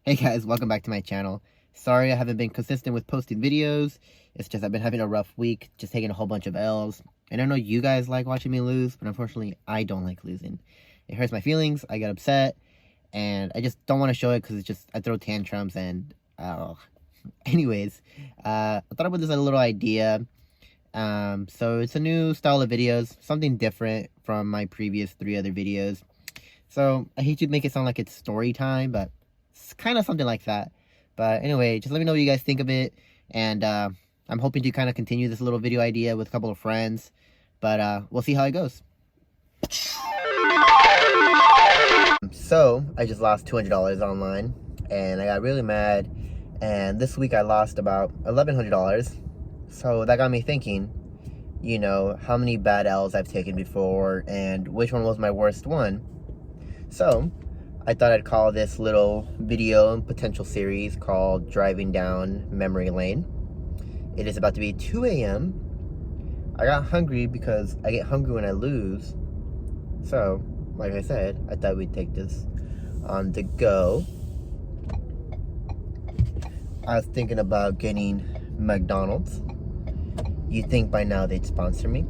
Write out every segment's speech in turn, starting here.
Hey guys, welcome back to my channel. Sorry I haven't been consistent with posting videos. It's just I've been having a rough week, just taking a whole bunch of L's. And I know you guys like watching me lose, but unfortunately I don't like losing. It hurts my feelings, I get upset, and I just don't want to show it because it's just, I throw tantrums and, anyways, I thought I would just a little idea. So it's a new style of videos, something different from my previous 3 other videos. So I hate to make it sound like it's story time, but it's kind of something like that. But anyway, just let me know what you guys think of it. And I'm hoping to kind of continue this little video idea with a couple of friends. But we'll see how it goes. So I just lost $200 online. And I got really mad. And this week I lost about $1,100. So that got me thinking, you know, how many bad L's I've taken before. And which one was my worst one. So I thought I'd call this little video and potential series called Driving Down Memory Lane. It is about to be 2 a.m. I got hungry because I get hungry when I lose. So, like I said, I thought we'd take this on the go. I was thinking about getting McDonald's. You'd think by now they'd sponsor me.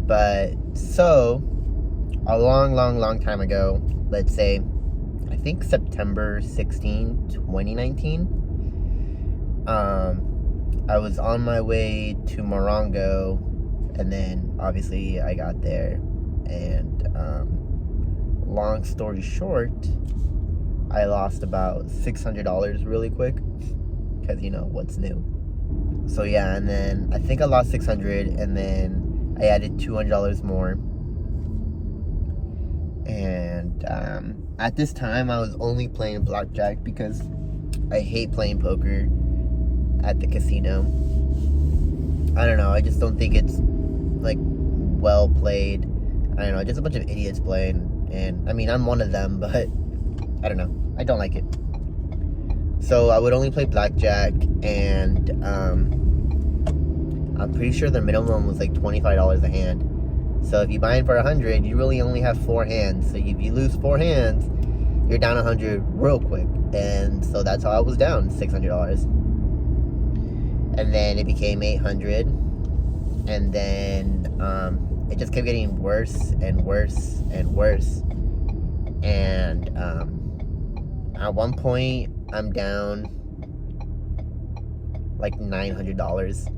But, so a long time ago, let's say, I think September 16, 2019, I was on my way to Morongo, and then obviously I got there, and long story short, I lost about $600 really quick, because you know, what's new. So yeah, and then I think I lost $600, and then I added $200 more. And at this time I was only playing blackjack because I hate playing poker at the casino. I don't know, I just don't think it's like well played. I don't know, just a bunch of idiots playing, and I mean I'm one of them, but I don't know, I don't like it. So I would only play blackjack, and I'm pretty sure the minimum was like $25 a hand. So if you buy in for 100, you really only have 4 hands. So if you lose 4 hands, you're down 100 real quick. And so that's how I was down $600. And then it became 800. And then it just kept getting worse and worse and worse. And at one point, I'm down like $900.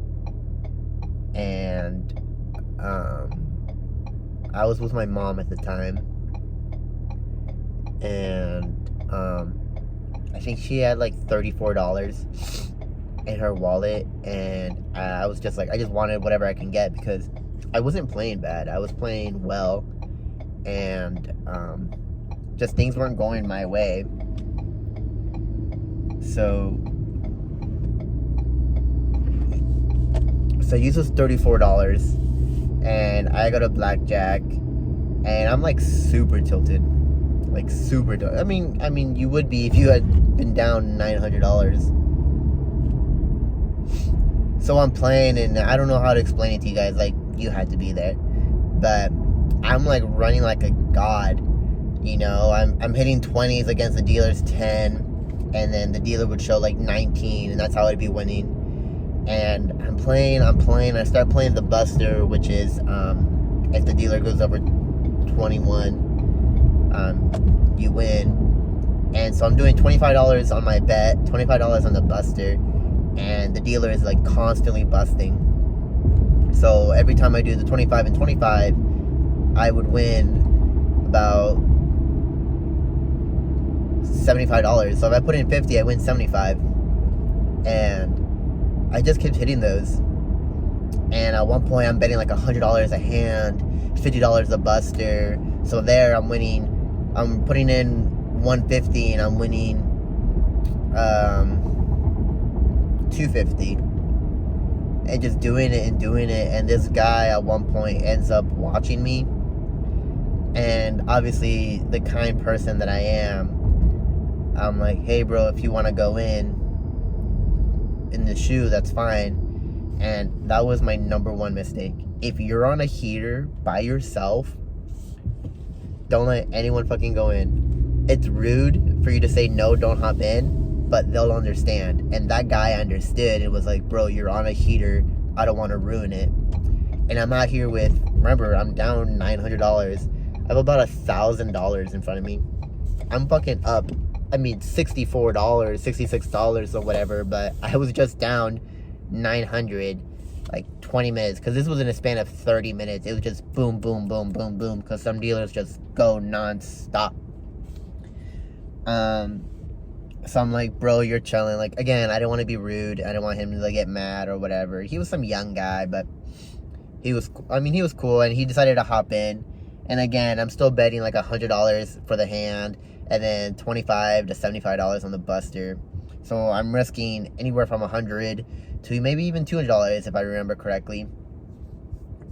And I was with my mom at the time, and I think she had like $34 in her wallet, and I was just like, I just wanted whatever I can get because I wasn't playing bad, I was playing well, and just things weren't going my way. So I used those $34, and I go to blackjack, and I'm like super tilted, like super tilted. I mean, you would be if you had been down $900. So I'm playing, and I don't know how to explain it to you guys. Like, you had to be there, but I'm like running like a god. You know, I'm hitting 20s against the dealer's 10, and then the dealer would show like 19, and that's how I'd be winning. And I'm playing, I start playing the buster, which is, if the dealer goes over 21, you win. And so I'm doing $25 on my bet, $25 on the buster, and the dealer is like constantly busting. So every time I do the 25 and 25, I would win about $75. So if I put in 50, I win 75. And I just kept hitting those, and at one point I'm betting like $100 a hand, $50 a buster. So there I'm winning, I'm putting in $150 and I'm winning $250, and just doing it. And this guy at one point ends up watching me, and obviously the kind person that I am, I'm like, hey bro, if you want to go in the shoe, that's fine. And that was my #1 mistake. If you're on a heater by yourself, don't let anyone fucking go in. it's rude for you to say no, don't hop in, but they'll understand. And that guy understood and was like, bro, you're on a heater, I don't want to ruin it. And I'm out here with, remember, I'm down $900. I have about $1,000 in front of me. I'm fucking up. I mean, $64, $66 or whatever, but I was just down 900, like 20 minutes, because this was in a span of 30 minutes. It was just boom, boom, boom, boom, boom, because some dealers just go non-stop. So I'm like, bro, you're chilling. Like, again, I didn't want to be rude. I didn't want him to like get mad or whatever. He was some young guy, but he was cool, and he decided to hop in. And again, I'm still betting like $100 for the hand, and then $25 to $75 on the buster. So I'm risking anywhere from $100 to maybe even $200 if I remember correctly.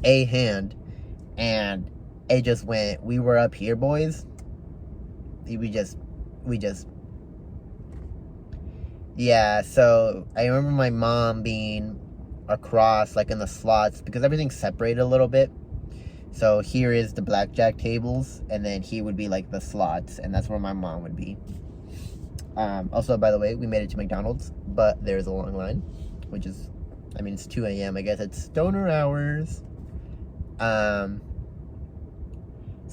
A hand, and it just went. We were up here, boys. Yeah. So I remember my mom being across, like in the slots, because everything's separated a little bit. So here is the blackjack tables, and then here would be like the slots, and that's where my mom would be. Also, by the way, we made it to McDonald's, but there's a long line, which is, I mean, it's 2 a.m. I guess it's stoner hours. So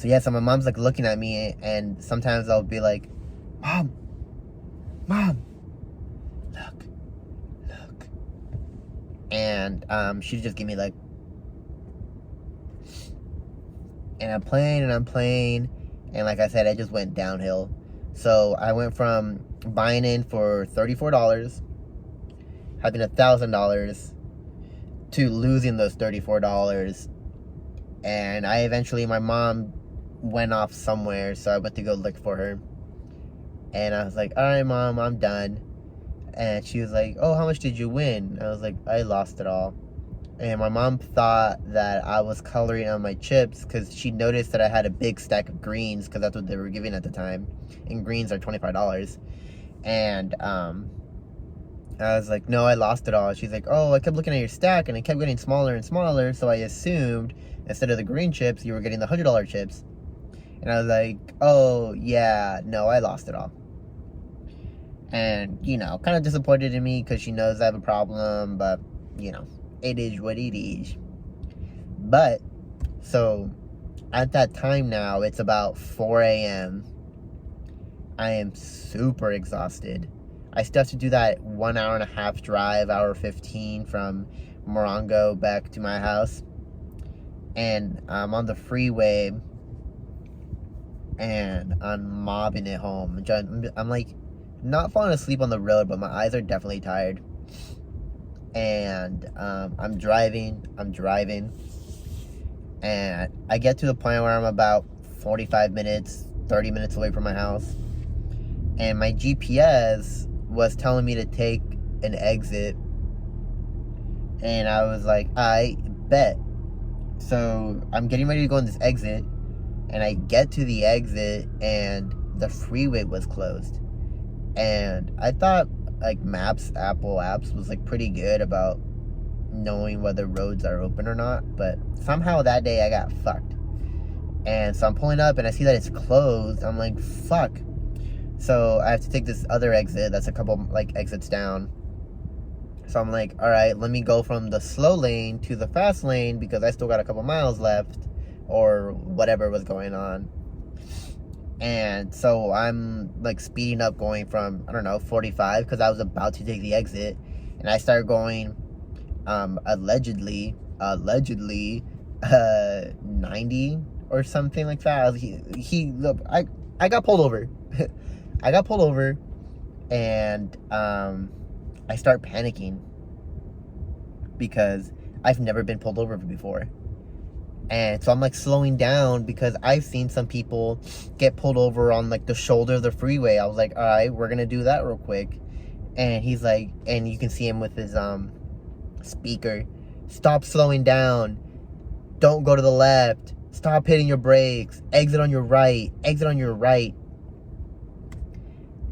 yeah, so my mom's like looking at me, and sometimes I'll be like, Mom, look. And she'd just give me like, and I'm playing, and like I said, I just went downhill. So I went from buying in for $34, having $1,000, to losing those $34. And my mom went off somewhere, so I went to go look for her. And I was like, all right, Mom, I'm done. And she was like, oh, how much did you win? I was like, I lost it all. And my mom thought that I was coloring on my chips, because she noticed that I had a big stack of greens, because that's what they were giving at the time. And greens are $25. And I was like, no, I lost it all. She's like, oh, I kept looking at your stack, and it kept getting smaller and smaller, so I assumed instead of the green chips, you were getting the $100 chips. And I was like, oh, yeah, no, I lost it all. And, you know, kind of disappointed in me, because she knows I have a problem, but, you know, it is what it is. But, so, at that time now, it's about 4 a.m. I am super exhausted. I still have to do that 1 hour and a half drive, hour 15 from Morongo back to my house. And I'm on the freeway, and I'm mobbing it home. I'm like, not falling asleep on the road, but my eyes are definitely tired. And I'm driving, and I get to the point where I'm about 45 minutes, 30 minutes away from my house, and my GPS was telling me to take an exit, and I was like, I bet. So I'm getting ready to go on this exit, and I get to the exit, and the freeway was closed. And I thought like Apple apps was like pretty good about knowing whether roads are open or not, but somehow that day I got fucked. And so I'm pulling up, and I see that it's closed. I'm like, fuck. So I have to take this other exit that's a couple like exits down. So I'm like, all right, let me go from the slow lane to the fast lane, because I still got a couple miles left, or whatever was going on. And so I'm like speeding up, going from, I don't know, 45, because I was about to take the exit, and I started going allegedly 90 or something like that. Look, I got pulled over. I got pulled over, and I start panicking, because I've never been pulled over before. And so I'm like slowing down, because I've seen some people get pulled over on like the shoulder of the freeway. I was like, all right, we're gonna do that real quick. And he's like, and you can see him with his speaker, stop slowing down, don't go to the left, stop hitting your brakes, exit on your right.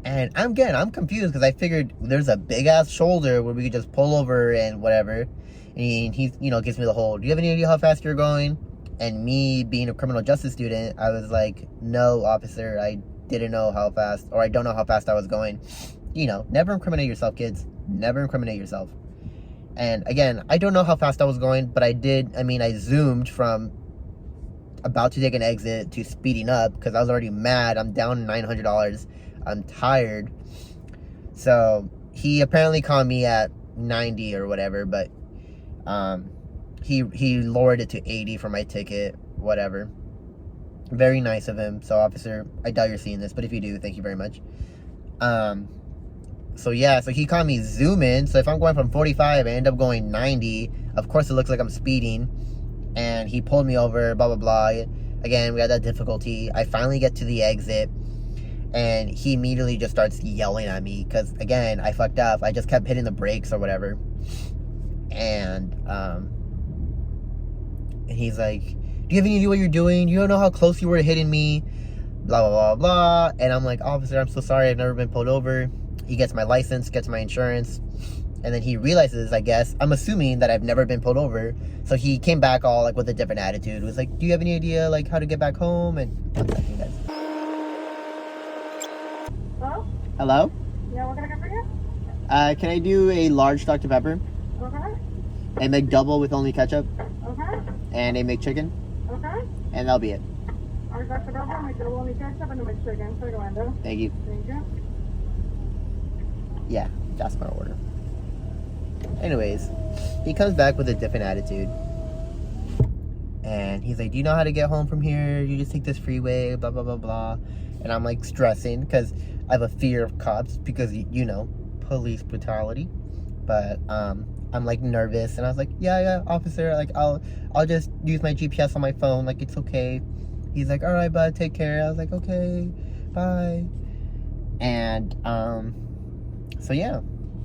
And I'm confused, because I figured there's a big ass shoulder where we could just pull over and whatever. And he, you know, gives me the whole, do you have any idea how fast you're going? And me being a criminal justice student, I was like, no, officer, I didn't know how fast, or I don't know how fast I was going. You know, never incriminate yourself, kids. Never incriminate yourself. And again, I don't know how fast I was going, but I zoomed from about to take an exit to speeding up because I was already mad. I'm down $900. I'm tired. So he apparently caught me at 90 or whatever, but he lowered it to 80 for my ticket, whatever. Very nice of him. So officer, I doubt you're seeing this, but if you do, thank you very much. So yeah, so he caught me zooming. So if I'm going from 45, I end up going 90. Of course, it looks like I'm speeding. And he pulled me over, blah, blah, blah. Again, we had that difficulty. I finally get to the exit. And he immediately just starts yelling at me. Because, again, I fucked up. I just kept hitting the brakes or whatever. And he's like, do you have any idea what you're doing? You don't know how close you were hitting me. Blah, blah, blah, blah. And I'm like, officer, I'm so sorry. I've never been pulled over. He gets my license, gets my insurance, and then he realizes, I guess, I'm assuming that I've never been pulled over. So he came back all like with a different attitude. It was like, do you have any idea like how to get back home? And one second, guys. Hello? Hello? Yeah, what can I get for you? Can I do a large Dr. Pepper? Okay. A McDouble with only ketchup? Okay. And a McChicken? Okay. And that'll be it. Our Dr. Pepper, make it a only ketchup and a McChicken. Segundo. Thank you. Thank you. Yeah, that's my order. Anyways, he comes back with a different attitude. And he's like, do you know how to get home from here? You just take this freeway, blah, blah, blah, blah. And I'm like stressing because I have a fear of cops because, you know, police brutality. But I'm like nervous. And I was like, yeah, officer, like I'll just use my GPS on my phone. Like, it's okay. He's like, all right, bud, take care. I was like, okay, bye. And, so yeah,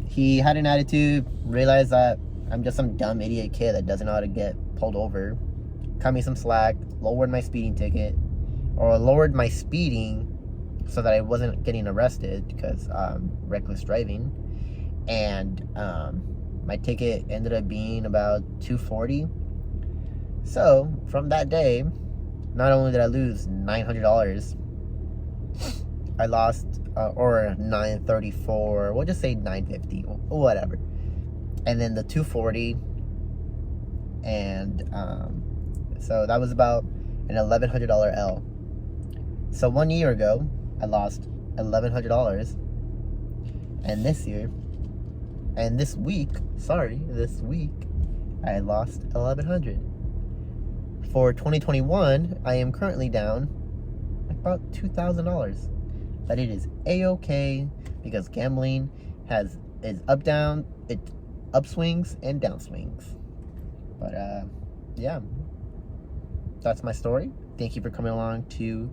he had an attitude, realized that I'm just some dumb idiot kid that doesn't know how to get pulled over, cut me some slack, lowered my speeding ticket, or lowered my speeding so that I wasn't getting arrested because reckless driving, and my ticket ended up being about $240. So from that day, not only did I lose $900, I lost or $934, we'll just say $950, whatever, and then the $240, and so that was about an $1,100 L. So 1 year ago I lost $1,100, and this week I lost $1,100. For 2021 I am currently down about $2,000. But it is a-okay because gambling is upswings and downswings. But yeah, that's my story. Thank you for coming along to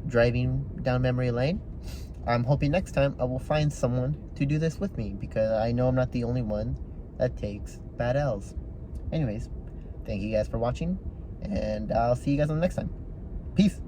driving down memory lane. I'm hoping next time I will find someone to do this with me because I know I'm not the only one that takes bad L's. Anyways, thank you guys for watching, and I'll see you guys on the next time. Peace.